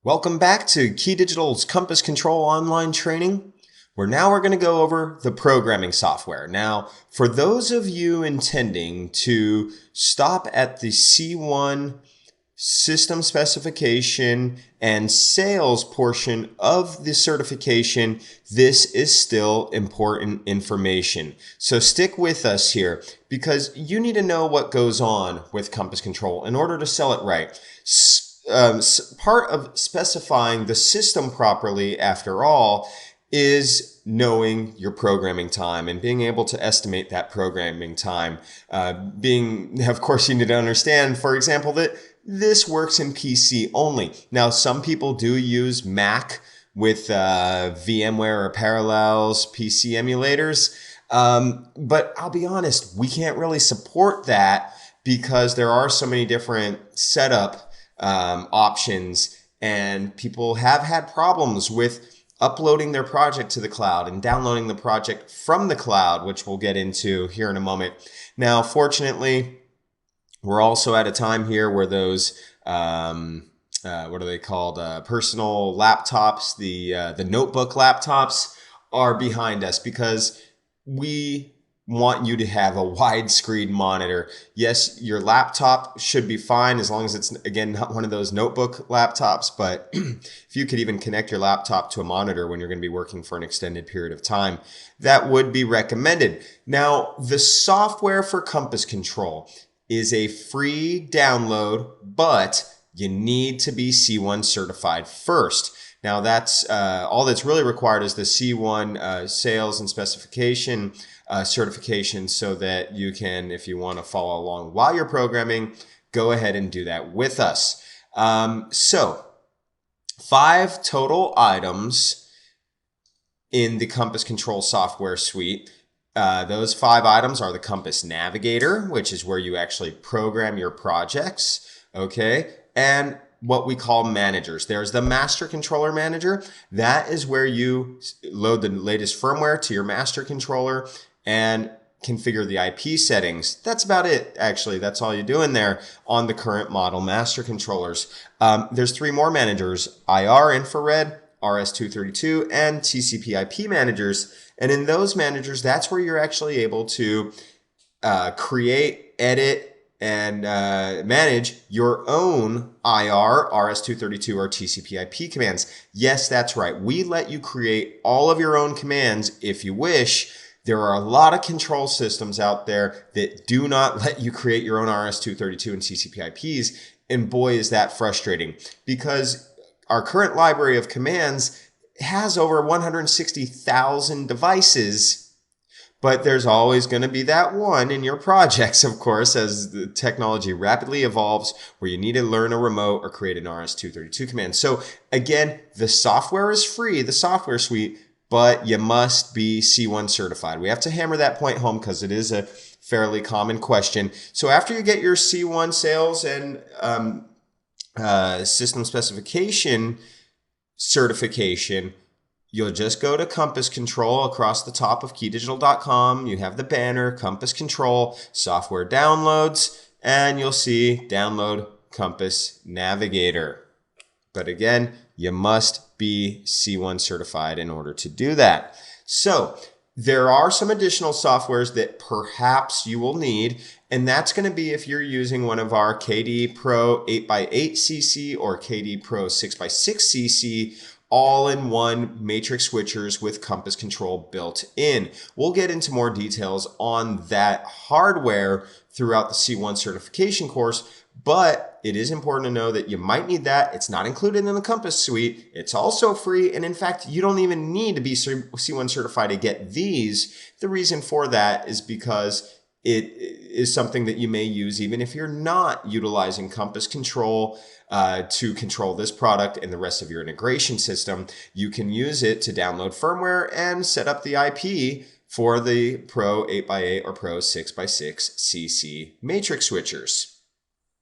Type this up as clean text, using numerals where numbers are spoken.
Welcome back to Key Digital's Compass Control online training, where now we're going to go over the programming software. Now, for those of you intending to stop at the C1 system specification and sales portion of the certification, this is still important information. So stick with us here because you need to know what goes on with Compass Control in order to sell it right. Part of specifying the system properly, after all, is knowing your programming time and being able to estimate that programming time. Of course, you need to understand, for example, that this works in PC only. Now, some people do use Mac with VMware or Parallels PC emulators, but I'll be honest, we can't really support that because there are so many different setup options, and people have had problems with uploading their project to the cloud and downloading the project from the cloud, which we'll get into here in a moment. Now, fortunately, we're also at a time here where those what are they called? Personal laptops, the notebook laptops are behind us because we want you to have a widescreen monitor. Yes, your laptop should be fine as long as it's, again, not one of those notebook laptops, but if you could even connect your laptop to a monitor when you're going to be working for an extended period of time, that would be recommended. Now, the software for Compass Control is a free download, but you need to be C1 certified first. Now, that's all that's really required is the C1 sales and specification certification, so that you can, if you want to follow along while you're programming, go ahead and do that with us. So 5 total items in the Compass Control software suite. Those 5 items are the Compass Navigator, which is where you actually program your projects, okay? And what we call managers. There's the Master Controller Manager. That is where you load the latest firmware to your master controller and configure the IP settings. That's about it, actually. That's all you do in there on the current model master controllers. There's 3 more managers: IR, infrared, RS-232, and TCP IP managers. And in those managers, that's where you're actually able to create, edit, and manage your own IR, RS-232, or TCP IP commands. Yes, that's right. We let you create all of your own commands if you wish. There are a lot of control systems out there that do not let you create your own RS-232 and TCP IPs. And boy, is that frustrating, because our current library of commands has over 160,000 devices. But there's always going to be that one in your projects, of course, as the technology rapidly evolves, where you need to learn a remote or create an RS-232 command. So again, the software is free, the software suite, but you must be C1 certified. We have to hammer that point home because it is a fairly common question. So after you get your C1 sales and system specification certification, you'll just go to Compass Control across the top of keydigital.com. You have the banner, Compass Control, software downloads, and you'll see download Compass Navigator. But again, you must be C1 certified in order to do that. So there are some additional softwares that perhaps you will need, and that's going to be if you're using one of our KD Pro 8x8cc or KD Pro 6x6cc all-in-one matrix switchers with Compass Control built in. We'll get into more details on that hardware throughout the C1 certification course, but it is important to know that you might need that. It's not included in the Compass suite. It's also free, and in fact, you don't even need to be C1 certified to get these. The reason for that is because it is something that you may use even if you're not utilizing Compass Control to control this product and the rest of your integration system. You can use it to download firmware and set up the IP for the Pro 8x8 or Pro 6x6 CC matrix switchers.